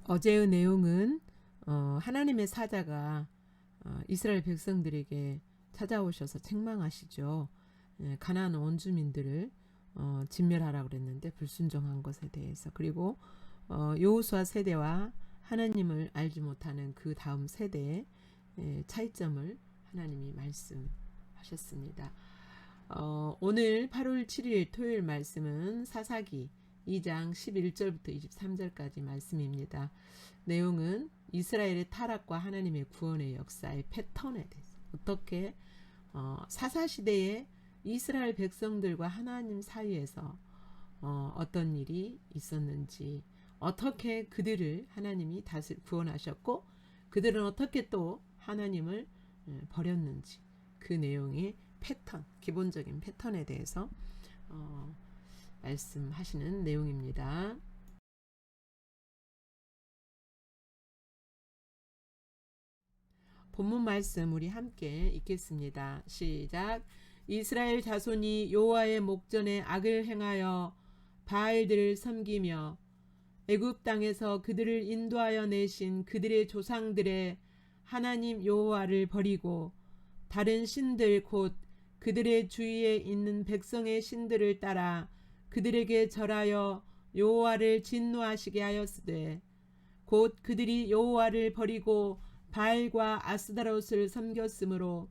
어제의 내용은 하나님의 사자가 이스라엘 백성들에게 찾아오셔서 책망하시죠. 가나안 원주민들을 진멸하라고 그랬는데 불순종한 것에 대해서, 그리고 여호수아 세대와 하나님을 알지 못하는 그 다음 세대의 차이점을 하나님이 말씀하셨습니다. 오늘 8월 7일 토요일 말씀은 사사기 2장 11절부터 23절까지 말씀입니다. 내용은 이스라엘의 타락과 하나님의 구원의 역사의 패턴에 대해서, 어떻게 사사시대에 이스라엘 백성들과 하나님 사이에서 어떤 일이 있었는지, 어떻게 그들을 하나님이 구원하셨고 그들은 어떻게 또 하나님을 버렸는지, 그 내용의 패턴, 기본적인 패턴에 대해서 말씀하시는 내용입니다. 본문 말씀 우리 함께 읽겠습니다. 시작. 이스라엘 자손이 여호와의 목전에 악을 행하여 바알들을 섬기며 애굽 땅에서 그들을 인도하여 내신 그들의 조상들의 하나님 여호와를 버리고 다른 신들 곧 그들의 주위에 있는 백성의 신들을 따라 그들에게 절하여 여호와를 진노하시게 하였으되, 곧 그들이 여호와를 버리고 바알과 아스다롯을 섬겼으므로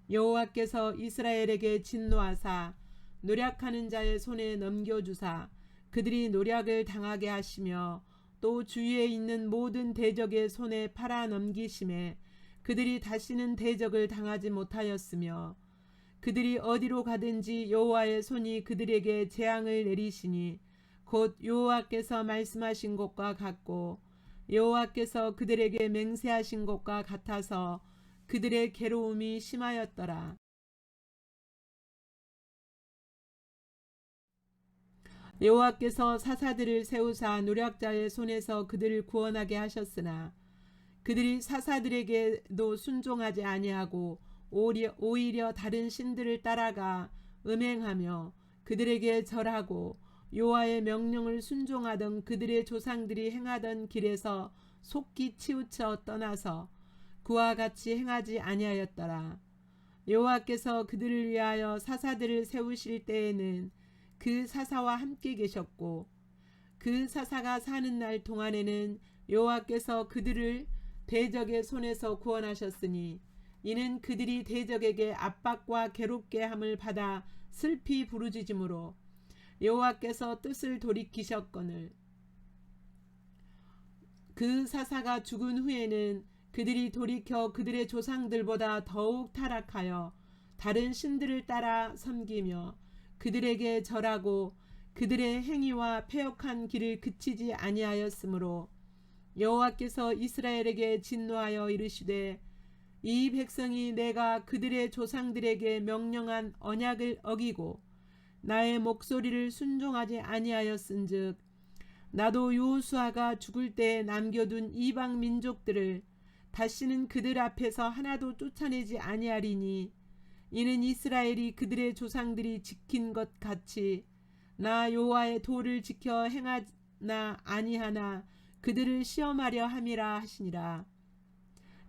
여호와께서 이스라엘에게 진노하사 노략하는 자의 손에 넘겨주사 그들이 노략을 당하게 하시며, 또 주위에 있는 모든 대적의 손에 팔아 넘기심에 그들이 다시는 대적을 당하지 못하였으며, 그들이 어디로 가든지 여호와의 손이 그들에게 재앙을 내리시니 곧 여호와께서 말씀하신 것과 같고 여호와께서 그들에게 맹세하신 것과 같아서 그들의 괴로움이 심하였더라. 여호와께서 사사들을 세우사 노략자의 손에서 그들을 구원하게 하셨으나 그들이 사사들에게도 순종하지 아니하고 오히려 다른 신들을 따라가 음행하며 그들에게 절하고 여호와의 명령을 순종하던 그들의 조상들이 행하던 길에서 속기 치우쳐 떠나서 그와 같이 행하지 아니하였더라. 여호와께서 그들을 위하여 사사들을 세우실 때에는 그 사사와 함께 계셨고, 그 사사가 사는 날 동안에는 여호와께서 그들을 대적의 손에서 구원하셨으니, 이는 그들이 대적에게 압박과 괴롭게 함을 받아 슬피 부르짖음으로 여호와께서 뜻을 돌이키셨거늘, 그 사사가 죽은 후에는 그들이 돌이켜 그들의 조상들보다 더욱 타락하여 다른 신들을 따라 섬기며 그들에게 절하고 그들의 행위와 패역한 길을 그치지 아니하였으므로 여호와께서 이스라엘에게 진노하여 이르시되, 이 백성이 내가 그들의 조상들에게 명령한 언약을 어기고 나의 목소리를 순종하지 아니하였은즉, 나도 여호수아가 죽을 때에 남겨둔 이방 민족들을 다시는 그들 앞에서 하나도 쫓아내지 아니하리니, 이는 이스라엘이 그들의 조상들이 지킨 것 같이 나 여호와의 도를 지켜 행하나 아니하나 그들을 시험하려 함이라 하시니라.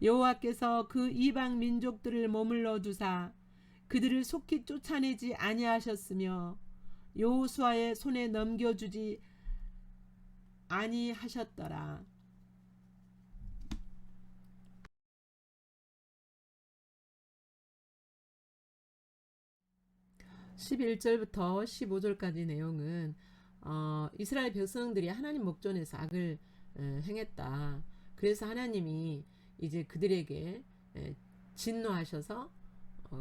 여호와께서 그 이방 민족들을 머물러 두사 그들을 속히 쫓아내지 아니하셨으며 여호수아의 손에 넘겨주지 아니하셨더라. 11절부터 15절까지 내용은 이스라엘 백성들이 하나님 목전에서 악을 행했다. 그래서 하나님이 이제 그들에게 진노하셔서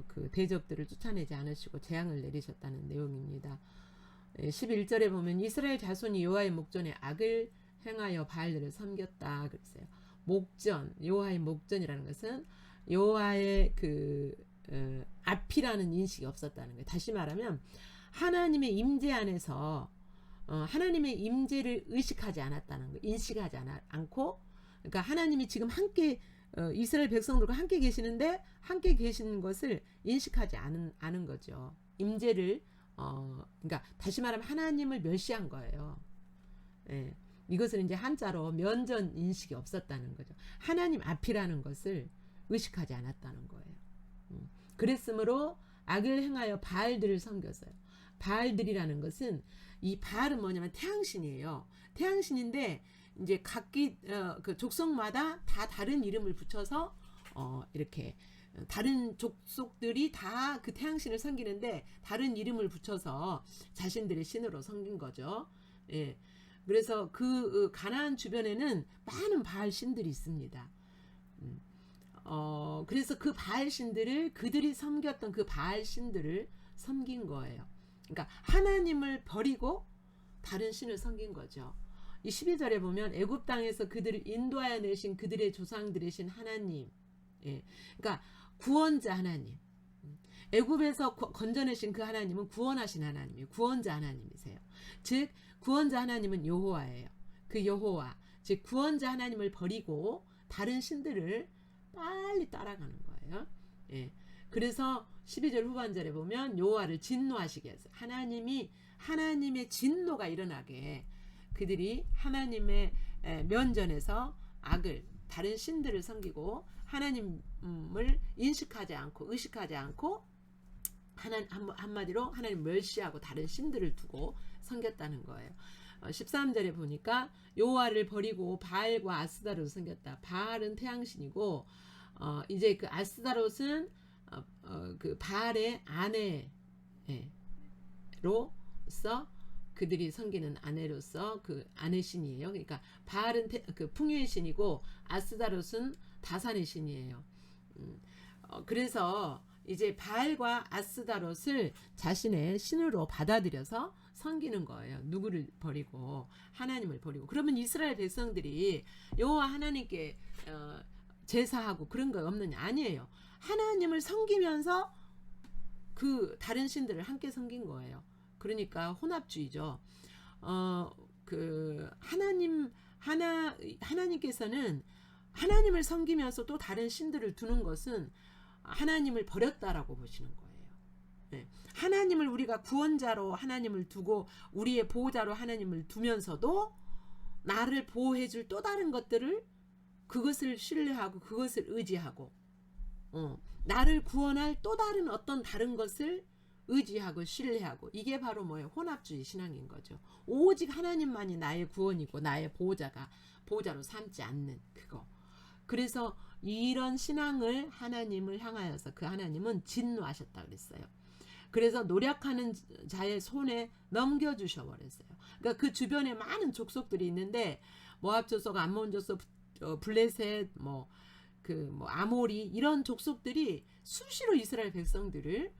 그 대적들을 쫓아내지 않으시고 재앙을 내리셨다는 내용입니다. 11절에 보면 이스라엘 자손이 여호와의 목전에 악을 행하여 바알들을 섬겼다 그랬어요. 목전, 여호와의 목전이라는 것은 여호와의 그 앞이라는 인식이 없었다는 거예요. 다시 말하면 하나님의 임재 안에서 하나님의 임재를 의식하지 않았다는 거예요. 인식하지 않고, 그러니까 하나님이 지금 함께 이스라엘 백성들과 함께 계시는데 함께 계시는 것을 인식하지 않은 거죠. 임재를 그러니까 다시 말하면 하나님을 멸시한 거예요. 예. 이것을 이제 한자로 면전 인식이 없었다는 거죠. 하나님 앞이라는 것을 의식하지 않았다는 거예요. 그랬으므로 악을 행하여 바알들을 섬겼어요. 바알들이라는 것은, 이 바알은 뭐냐면 태양신이에요. 태양신인데 이제 각기 그 족속마다 다 다른 이름을 붙여서 이렇게 다른 족속들이 다 그 태양신을 섬기는데 다른 이름을 붙여서 자신들의 신으로 섬긴 거죠. 예. 그래서 그 가나안 주변에는 많은 바알 신들이 있습니다. 그래서 그 바알 신들을, 그들이 섬겼던 그 바알 신들을 섬긴 거예요. 그러니까 하나님을 버리고 다른 신을 섬긴 거죠. 이 12절에 보면 애굽 땅에서 그들을 인도하여 내신 그들의 조상들의 신 하나님, 예. 그러니까 구원자 하나님, 애굽에서 건져내신 그 하나님은 구원하신 하나님이에요. 구원자 하나님이세요. 즉 구원자 하나님은 여호와예요. 그 여호와, 즉 구원자 하나님을 버리고 다른 신들을 빨리 따라가는 거예요. 예. 그래서 12절 후반절에 보면 여호와를 진노하시게 해서 하나님의 진노가 일어나게, 그들이 하나님의 면전에서 악을, 다른 신들을 섬기고 하나님을 인식하지 않고 의식하지 않고 한마디로 하나님 멸시하고 다른 신들을 두고 섬겼다는 거예요. 13절에 보니까 여호와를 버리고 바알과 아스다롯을 섬겼다. 바알은 태양신이고 이제 그 아스다롯은 그 바알의 아내로서, 그들이 섬기는 아내로서 그 아내 신이에요. 그러니까 바알은 그 풍요의 신이고 아스다롯은 다산의 신이에요. 그래서 이제 바알과 아스다롯을 자신의 신으로 받아들여서 섬기는 거예요. 누구를 버리고? 하나님을 버리고. 그러면 이스라엘 백성들이 여호와 하나님께 제사하고 그런 거 없느냐? 아니에요. 하나님을 섬기면서 그 다른 신들을 함께 섬긴 거예요. 그러니까 혼합주의죠. 그 하나님께서는 하나님을 섬기면서 또 다른 신들을 두는 것은 하나님을 버렸다라고 보시는 거예요. 네. 하나님을 우리가 구원자로 하나님을 두고 우리의 보호자로 하나님을 두면서도 나를 보호해줄 또 다른 것들을, 그것을 신뢰하고 그것을 의지하고 나를 구원할 또 다른 어떤 다른 것을 의지하고 신뢰하고, 이게 바로 뭐예요? 혼합주의 신앙인 거죠. 오직 하나님만이 나의 구원이고 나의 보호자로 삼지 않는 그거. 그래서 이런 신앙을 하나님을 향하여서 그 하나님은 진노하셨다 그랬어요. 그래서 노력하는 자의 손에 넘겨주셔 버렸어요. 그러니까 그 주변에 많은 족속들이 있는데 모압 족속, 암몬 족속, 블레셋, 아모리, 이런 족속들이 수시로 이스라엘 백성들을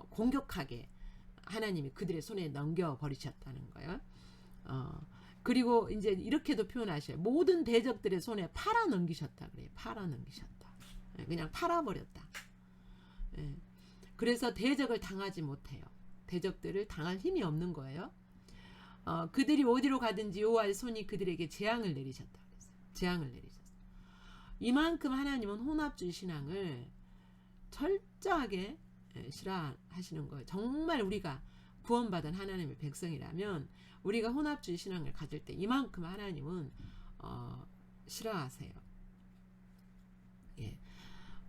공격하게 하나님이 그들의 손에 넘겨버리셨다는 거예요. 그리고 이제 이렇게도 표현하셔요. 모든 대적들의 손에 팔아 넘기셨다 그래요. 팔아 넘기셨다. 그냥 팔아버렸다. 그래서 대적을 당하지 못해요. 대적들을 당할 힘이 없는 거예요. 그들이 어디로 가든지 여호와의 손이 그들에게 재앙을 내리셨다 그랬어요. 재앙을 내리셨어요. 이만큼 하나님은 혼합주의 신앙을 철저하게 싫어하시는 거예요. 정말 우리가 구원받은 하나님의 백성이라면 우리가 혼합주의 신앙을 가질 때 이만큼 하나님은 싫어하세요. 예.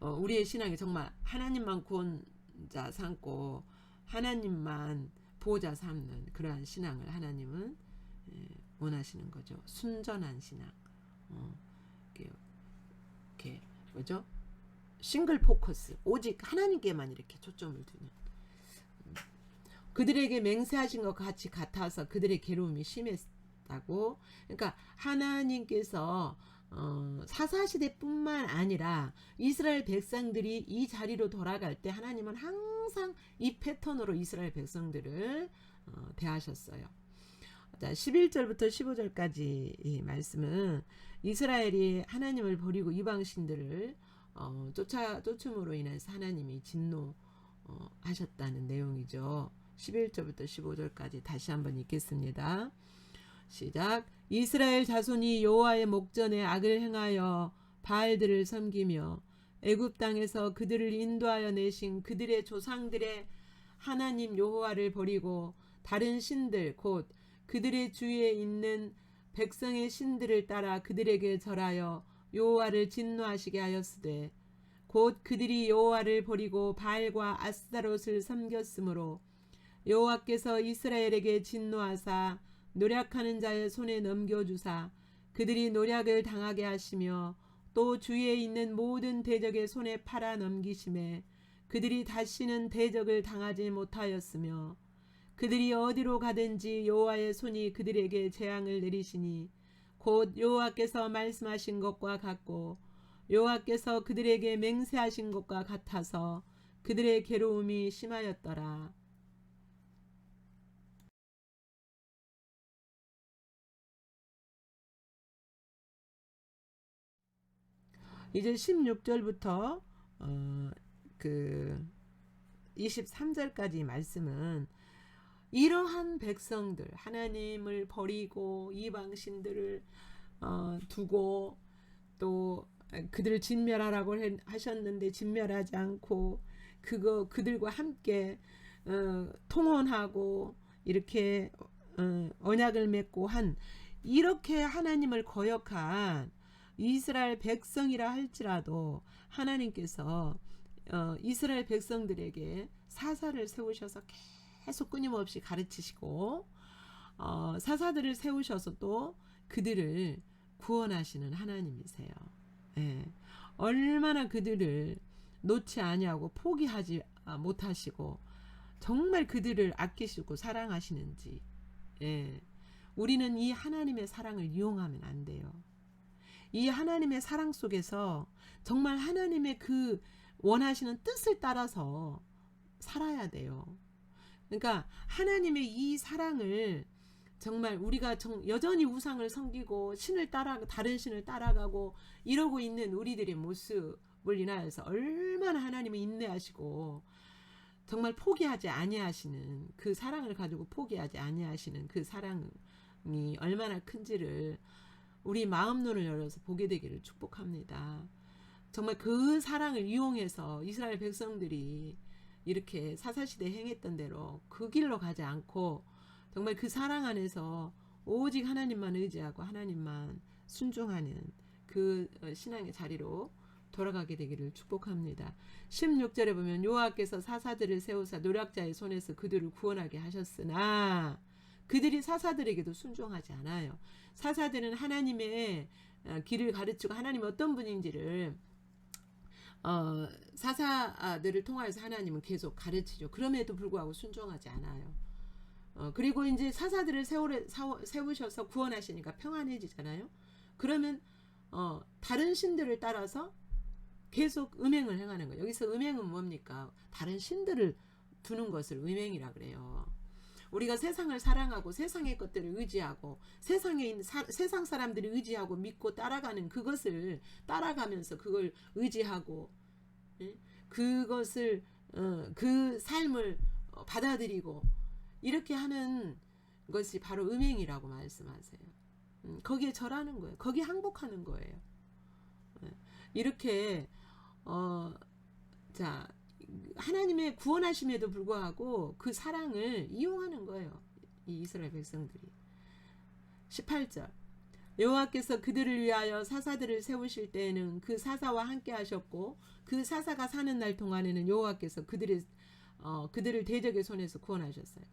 우리의 신앙이 정말 하나님만 구원자 삼고 하나님만 보호자 삼는 그러한 신앙을 하나님은 원하시는 거죠. 순전한 신앙. 이렇게 뭐죠? 싱글 포커스, 오직 하나님께만 이렇게 초점을 두는. 그들에게 맹세하신 것 같이 같아서 그들의 괴로움이 심했다고. 그러니까 하나님께서 사사시대뿐만 아니라 이스라엘 백성들이 이 자리로 돌아갈 때 하나님은 항상 이 패턴으로 이스라엘 백성들을 대하셨어요. 자, 11절부터 15절까지 이 말씀은 이스라엘이 하나님을 버리고 이방신들을 쫓음으로 인해서 하나님이 진노하셨다는 내용이죠. 11절부터 15절까지 다시 한번 읽겠습니다. 시작. 이스라엘 자손이 여호와의 목전에 악을 행하여 바알들을 섬기며 애굽 땅에서 그들을 인도하여 내신 그들의 조상들의 하나님 여호와를 버리고 다른 신들 곧 그들의 주위에 있는 백성의 신들을 따라 그들에게 절하여 여호와를 진노하시게 하였으되 곧 그들이 여호와를 버리고 바알과 아스타롯을 섬겼으므로 여호와께서 이스라엘에게 진노하사 노략하는 자의 손에 넘겨주사 그들이 노략을 당하게 하시며 또 주위에 있는 모든 대적의 손에 팔아 넘기심에 그들이 다시는 대적을 당하지 못하였으며 그들이 어디로 가든지 여호와의 손이 그들에게 재앙을 내리시니 곧 여호와께서 말씀하신 것과 같고 여호와께서 그들에게 맹세하신 것과 같아서 그들의 괴로움이 심하였더라. 이제 16절부터 그 23절까지 말씀은 이러한 백성들 하나님을 버리고 이방신들을 두고 또 그들을 진멸하라고 하셨는데 진멸하지 않고 그들과 함께 통혼하고 이렇게 언약을 맺고 한 이렇게 하나님을 거역한 이스라엘 백성이라 할지라도 하나님께서 이스라엘 백성들에게 사사를 세우셔서 계속 끊임없이 가르치시고 사사들을 세우셔서 또 그들을 구원하시는 하나님이세요. 예. 얼마나 그들을 놓지 아니하고 포기하지 못하시고 정말 그들을 아끼시고 사랑하시는지. 예. 우리는 이 하나님의 사랑을 이용하면 안 돼요. 이 하나님의 사랑 속에서 정말 하나님의 그 원하시는 뜻을 따라서 살아야 돼요. 그러니까 하나님의 이 사랑을 정말 우리가 여전히 우상을 섬기고 다른 신을 따라가고 이러고 있는 우리들의 모습을 인하여서 얼마나 하나님이 인내하시고 정말 포기하지 아니하시는 그 사랑을 가지고 포기하지 아니하시는 그 사랑이 얼마나 큰지를 우리 마음눈을 열어서 보게 되기를 축복합니다. 정말 그 사랑을 이용해서 이스라엘 백성들이 이렇게 사사시대에 행했던 대로 그 길로 가지 않고 정말 그 사랑 안에서 오직 하나님만 의지하고 하나님만 순종하는 그 신앙의 자리로 돌아가게 되기를 축복합니다. 16절에 보면 여호와께서 사사들을 세우사 노략자의 손에서 그들을 구원하게 하셨으나 그들이 사사들에게도 순종하지 않아요. 사사들은 하나님의 길을 가르치고 하나님 어떤 분인지를 사사들을 통하여서 하나님은 계속 가르치죠. 그럼에도 불구하고 순종하지 않아요. 그리고 이제 사사들을 세우셔서 구원하시니까 평안해지잖아요. 그러면 다른 신들을 따라서 계속 음행을 행하는 거예요. 여기서 음행은 뭡니까? 다른 신들을 두는 것을 음행이라 그래요. 우리가 세상을 사랑하고 세상의 것들을 의지하고 세상에 있는 세상 사람들이 의지하고 믿고 따라가는 그것을 따라가면서 그걸 의지하고 그것을 그 삶을 받아들이고 이렇게 하는 것이 바로 음행이라고 말씀하세요. 거기에 절하는 거예요. 거기에 항복하는 거예요. 이렇게 자 하나님의 구원하심에도 불구하고 그 사랑을 이용하는 거예요. 이 이스라엘 백성들이. 18절 여호와께서 그들을 위하여 사사들을 세우실 때에는 그 사사와 함께 하셨고 그 사사가 사는 날 동안에는 여호와께서 그들을 대적의 손에서 구원하셨어요.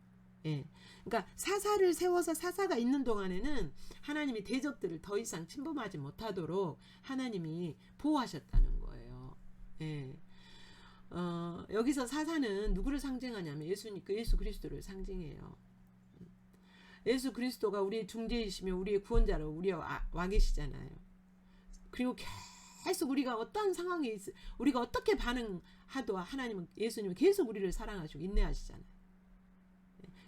예. 그러니까 사사를 세워서 사사가 있는 동안에는 하나님이 대적들을 더 이상 침범하지 못하도록 하나님이 보호하셨다는 거예요. 예. 여기서 사사는 누구를 상징하냐면 예수 그리스도를 상징해요. 예수 그리스도가 우리의 중재이시며 우리의 구원자로 우리와 와 계시잖아요. 그리고 계속 우리가 어떠한 상황에 우리가 어떻게 반응하도 하나님은 예수님은 계속 우리를 사랑하시고 인내하시잖아요.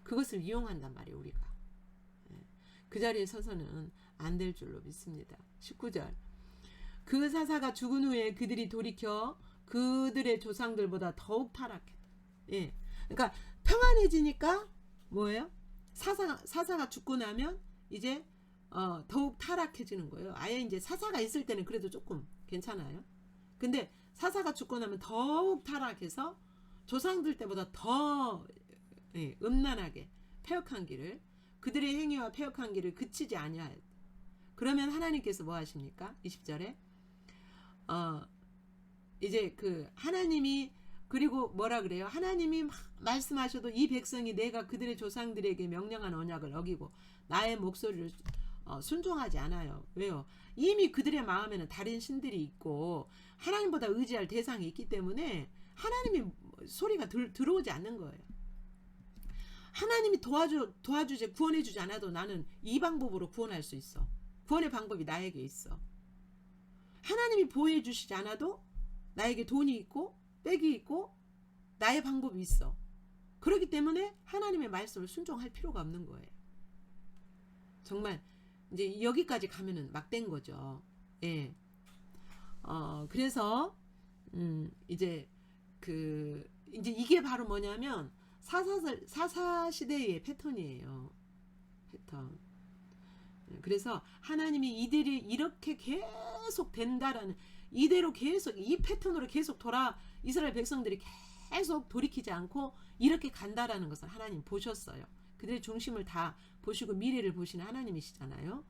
그것을 이용한단 말이에요. 우리가. 그 자리에 서서는 안 될 줄로 믿습니다. 19절 그 사사가 죽은 후에 그들이 돌이켜 그들의 조상들보다 더욱 타락했다. 예. 그러니까 평안해지니까 뭐예요? 사사가 죽고 나면 이제 더욱 타락해지는 거예요. 아예 이제 사사가 있을 때는 그래도 조금 괜찮아요. 근데 사사가 죽고 나면 더욱 타락해서 조상들 때보다 더 음란하게 패역한 길을 그들의 행위와 패역한 길을 그치지 아니하였다. 그러면 하나님께서 뭐 하십니까? 20절에 이제 그 하나님이 그리고 뭐라 그래요? 하나님이 막 말씀하셔도 이 백성이 내가 그들의 조상들에게 명령한 언약을 어기고 나의 목소리를 순종하지 않아요. 왜요? 이미 그들의 마음에는 다른 신들이 있고 하나님보다 의지할 대상이 있기 때문에 하나님이 소리가 들어오지 않는 거예요. 하나님이 도와주지 구원해주지 않아도 나는 이 방법으로 구원할 수 있어. 구원의 방법이 나에게 있어. 하나님이 보호해주시지 않아도 나에게 돈이 있고 빽이 있고 나의 방법이 있어. 그렇기 때문에 하나님의 말씀을 순종할 필요가 없는 거예요. 정말 이제 여기까지 가면은 막된 거죠. 예. 그래서 이제 이제 이게 바로 뭐냐면 사사 시대의 패턴이에요. 패턴. 그래서 하나님이 이들이 이렇게 계속 된다라는 이대로 계속 이 패턴으로 계속 이스라엘 백성들이 계속 돌이키지 않고 이렇게 간다라는 것을 하나님 보셨어요. 그들의 중심을 다 보시고 미래를 보시는 하나님이시잖아요.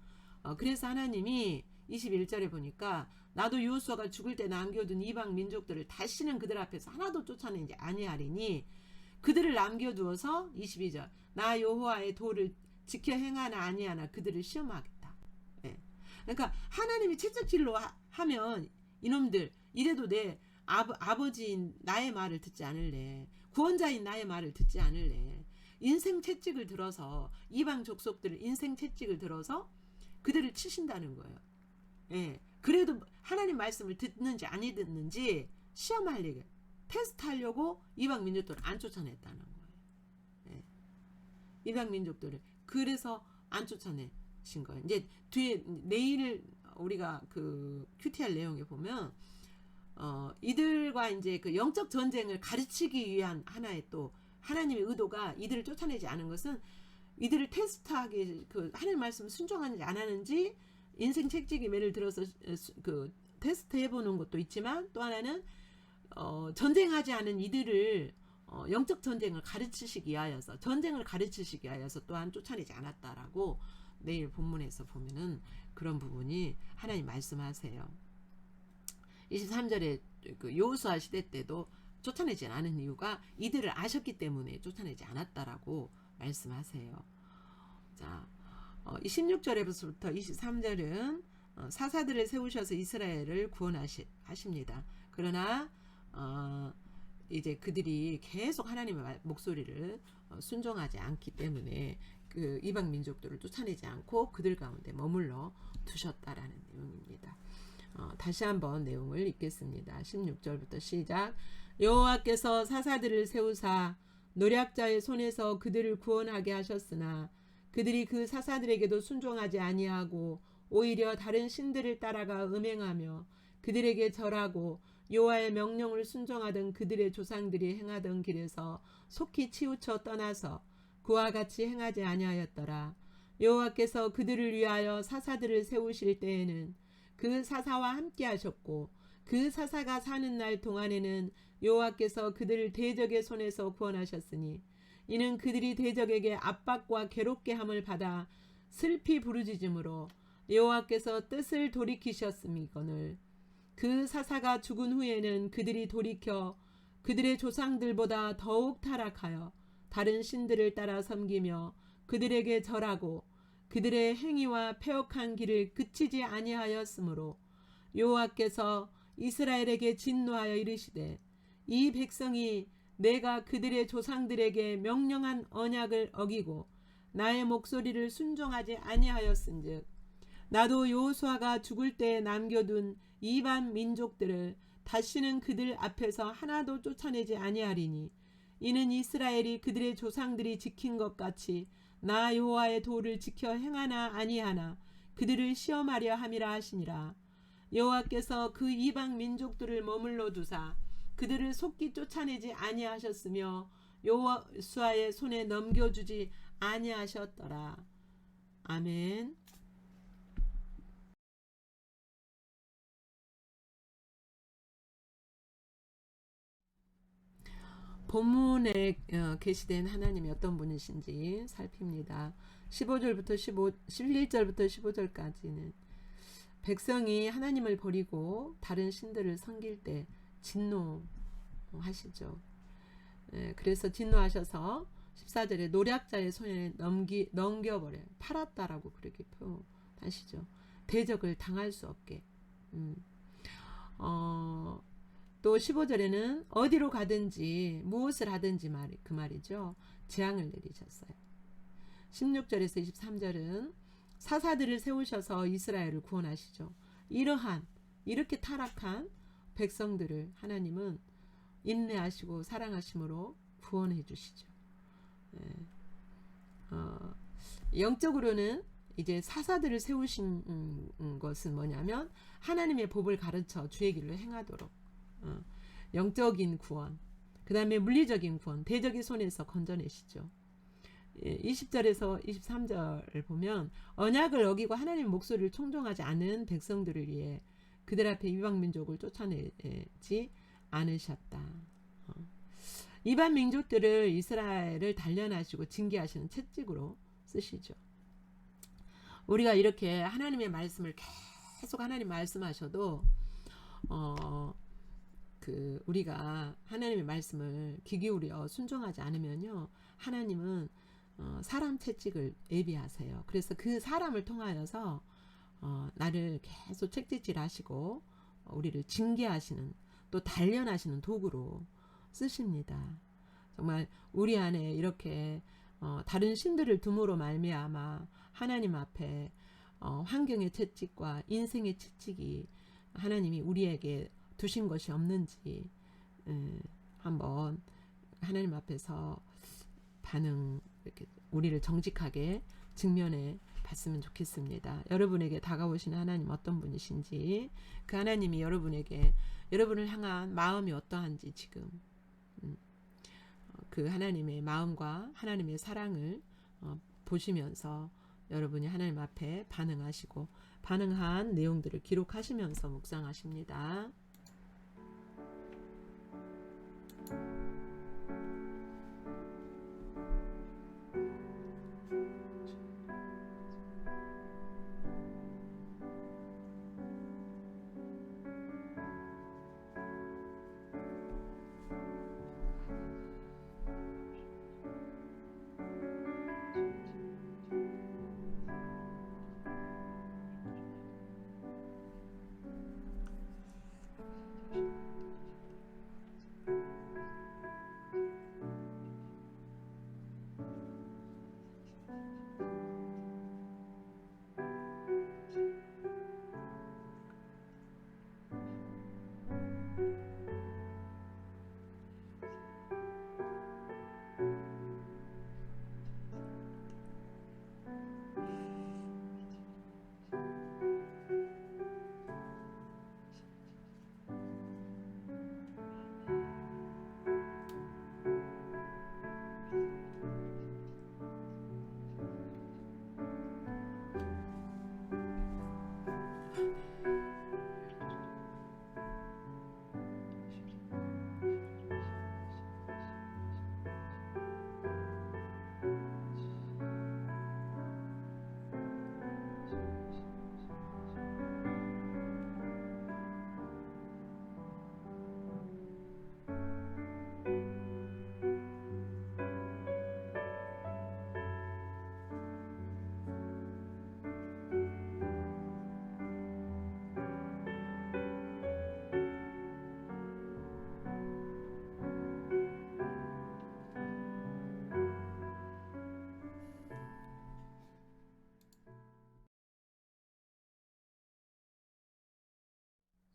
그래서 하나님이 21절에 보니까 나도 여호수아가 죽을 때 남겨둔 이방 민족들을 다시는 그들 앞에서 하나도 쫓아내지 아니하리니 그들을 남겨두어서 22절 나 여호와의 도를 지켜 행하나 아니하나 그들을 시험하겠다. 예. 그러니까 하나님이 채찍질로 하면 이놈들 이래도 내 아버지인 나의 말을 듣지 않을래. 구원자인 나의 말을 듣지 않을래. 인생 채찍을 들어서 이방 족속들을 인생 채찍을 들어서 그들을 치신다는 거예요. 예. 그래도 하나님 말씀을 듣는지 아니 듣는지 시험하려고 테스트하려고 이방 민족들을 안 쫓아냈다는 거예요. 예. 이방 민족들을 그래서 안 쫓아내신 거예요. 이제 뒤에 내일 우리가 그 QTR 내용에 보면 이들과 이제 그 영적 전쟁을 가르치기 위한 하나의 또 하나님의 의도가 이들을 쫓아내지 않은 것은 이들을 테스트하게 그 하나님 말씀을 순종하는지 안 하는지 인생 책찍이 매를 들어서 그 테스트 해보는 것도 있지만 또 하나는 전쟁하지 않은 이들을 영적 전쟁을 가르치시기 위하여서 전쟁을 가르치시기 위하여서 또한 쫓아내지 않았다라고 내일 본문에서 보면은 그런 부분이 하나님 말씀하세요. 23절에 그 여호수아 시대 때도 쫓아내지 않은 이유가 이들을 아셨기 때문에 쫓아내지 않았다라고 말씀하세요. 자, 16절에서부터 23절은 사사들을 세우셔서 이스라엘을 구원하십니다. 그러나 이제 그들이 계속 하나님의 목소리를 순종하지 않기 때문에 그 이방 민족들을 쫓아내지 않고 그들 가운데 머물러 두셨다라는 내용입니다. 다시 한번 내용을 읽겠습니다. 16절부터 시작. 여호와께서 사사들을 세우사 노략자의 손에서 그들을 구원하게 하셨으나 그들이 그 사사들에게도 순종하지 아니하고 오히려 다른 신들을 따라가 음행하며 그들에게 절하고 여호와의 명령을 순종하던 그들의 조상들이 행하던 길에서 속히 치우쳐 떠나서 그와 같이 행하지 아니하였더라. 여호와께서 그들을 위하여 사사들을 세우실 때에는 그 사사와 함께 하셨고 그 사사가 사는 날 동안에는 여호와께서 그들을 대적의 손에서 구원하셨으니 이는 그들이 대적에게 압박과 괴롭게 함을 받아 슬피 부르짖음으로 여호와께서 뜻을 돌이키셨음이거늘 그 사사가 죽은 후에는 그들이 돌이켜 그들의 조상들보다 더욱 타락하여 다른 신들을 따라 섬기며 그들에게 절하고 그들의 행위와 패역한 길을 그치지 아니하였으므로 여호와께서 이스라엘에게 진노하여 이르시되 이 백성이 내가 그들의 조상들에게 명령한 언약을 어기고 나의 목소리를 순종하지 아니하였은즉 나도 여호수아가 죽을 때 남겨둔 이방 민족들을 다시는 그들 앞에서 하나도 쫓아내지 아니하리니 이는 이스라엘이 그들의 조상들이 지킨 것 같이 나 여호와의 도를 지켜 행하나 아니하나 그들을 시험하려 함이라 하시니라. 여호와께서 그 이방 민족들을 머물러 두사 그들을 속히 쫓아내지 아니하셨으며 여호수아의 손에 넘겨주지 아니하셨더라. 아멘. 본문에 게시된 하나님이 어떤 분이신지 살핍니다. 15절부터 11절부터 15절까지는 백성이 하나님을 버리고 다른 신들을 섬길 때 진노하시죠. 그래서 진노하셔서 14절에 노략자의 손에 넘겨버려요. 팔았다라고 그렇게 표현하시죠. 대적을 당할 수 없게. 또 15절에는 어디로 가든지 무엇을 하든지 그 말이죠. 재앙을 내리셨어요. 16절에서 23절은 사사들을 세우셔서 이스라엘을 구원하시죠. 이렇게 타락한 백성들을 하나님은 인내하시고 사랑하심으로 구원해 주시죠. 영적으로는 이제 사사들을 세우신 것은 뭐냐면 하나님의 법을 가르쳐 주의 길로 행하도록 영적인 구원, 그 다음에 물리적인 구원, 대적의 손에서 건져내시죠. 20절에서 23절을 보면 언약을 어기고 하나님의 목소리를 청종하지 않은 백성들을 위해 그들 앞에 이방민족을 쫓아내지 않으셨다. 이방 민족들을 이스라엘을 단련하시고 징계하시는 채찍으로 쓰시죠. 우리가 이렇게 하나님의 말씀을 계속 하나님 말씀하셔도 우리가 하나님의 말씀을 귀 기울여 순종하지 않으면요, 하나님은 사람 채찍을 예비하세요. 그래서 그 사람을 통하여서 나를 계속 채찍질 하시고 우리를 징계하시는, 또 단련하시는 도구로 쓰십니다. 정말 우리 안에 이렇게 다른 신들을 둠으로 말미암아 하나님 앞에 환경의 채찍과 인생의 채찍이 하나님이 우리에게 두신 것이 없는지 한번 하나님 앞에서 이렇게 우리를 정직하게 직면해 봤으면 좋겠습니다. 여러분에게 다가오시는 하나님 어떤 분이신지, 그 하나님이 여러분을 향한 마음이 어떠한지 지금 그 하나님의 마음과 하나님의 사랑을 보시면서 여러분이 하나님 앞에 반응한 내용들을 기록하시면서 묵상하십니다.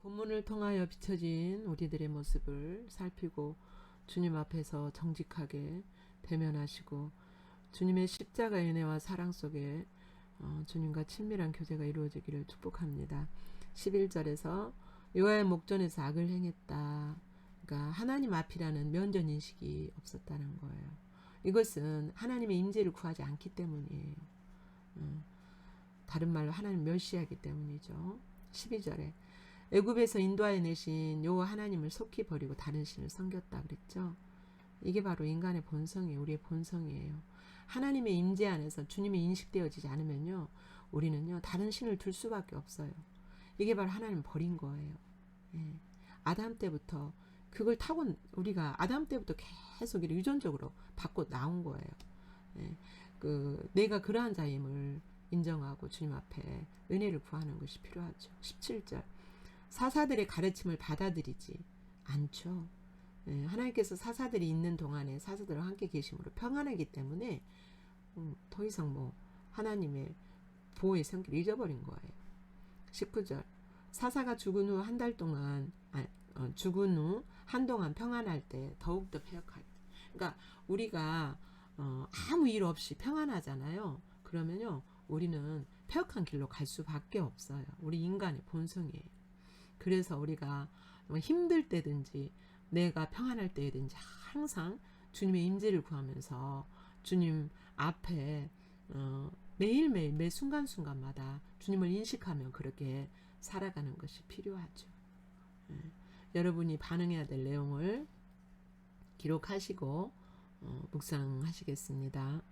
본문을 통하여 비춰진 우리들의 모습을 살피고 주님 앞에서 정직하게 대면하시고 주님의 십자가의 은혜와 사랑 속에 주님과 친밀한 교제가 이루어지기를 축복합니다. 11절에서 여호와의 목전에서 악을 행했다. 그러니까 하나님 앞이라는 면전인식이 없었다는 거예요. 이것은 하나님의 임재를 구하지 않기 때문이에요. 다른 말로 하나님 멸시하기 때문이죠. 12절에 애굽에서 인도하여 내신 여호와 하나님을 속히 버리고 다른 신을 섬겼다 그랬죠. 이게 바로 인간의 본성이에요. 우리의 본성이에요. 하나님의 임재 안에서 주님이 인식되어지지 않으면요, 우리는요 다른 신을 둘 수밖에 없어요. 이게 바로 하나님 버린 거예요. 예. 아담 때부터 그걸 타고 우리가 아담 때부터 계속 유전적으로 받고 나온 거예요. 예. 내가 그러한 자임을 인정하고 주님 앞에 은혜를 구하는 것이 필요하죠. 17절 사사들의 가르침을 받아들이지 않죠. 예, 하나님께서 사사들이 있는 동안에 사사들과 함께 계심으로 평안하기 때문에 더 이상 하나님의 보호의 성격을 잊어버린 거예요. 19절 사사가 죽은 후 한 달 동안 죽은 후 한동안 평안할 때 더욱더 패역할 때. 그러니까 우리가 아무 일 없이 평안하잖아요. 그러면요 우리는 패역한 길로 갈 수밖에 없어요. 우리 인간의 본성이에요. 그래서 우리가 힘들 때든지 내가 평안할 때든지 항상 주님의 임재를 구하면서 주님 앞에 매일매일 매 순간순간마다 주님을 인식하며 그렇게 살아가는 것이 필요하죠. 여러분이 반응해야 될 내용을 기록하시고 묵상하시겠습니다.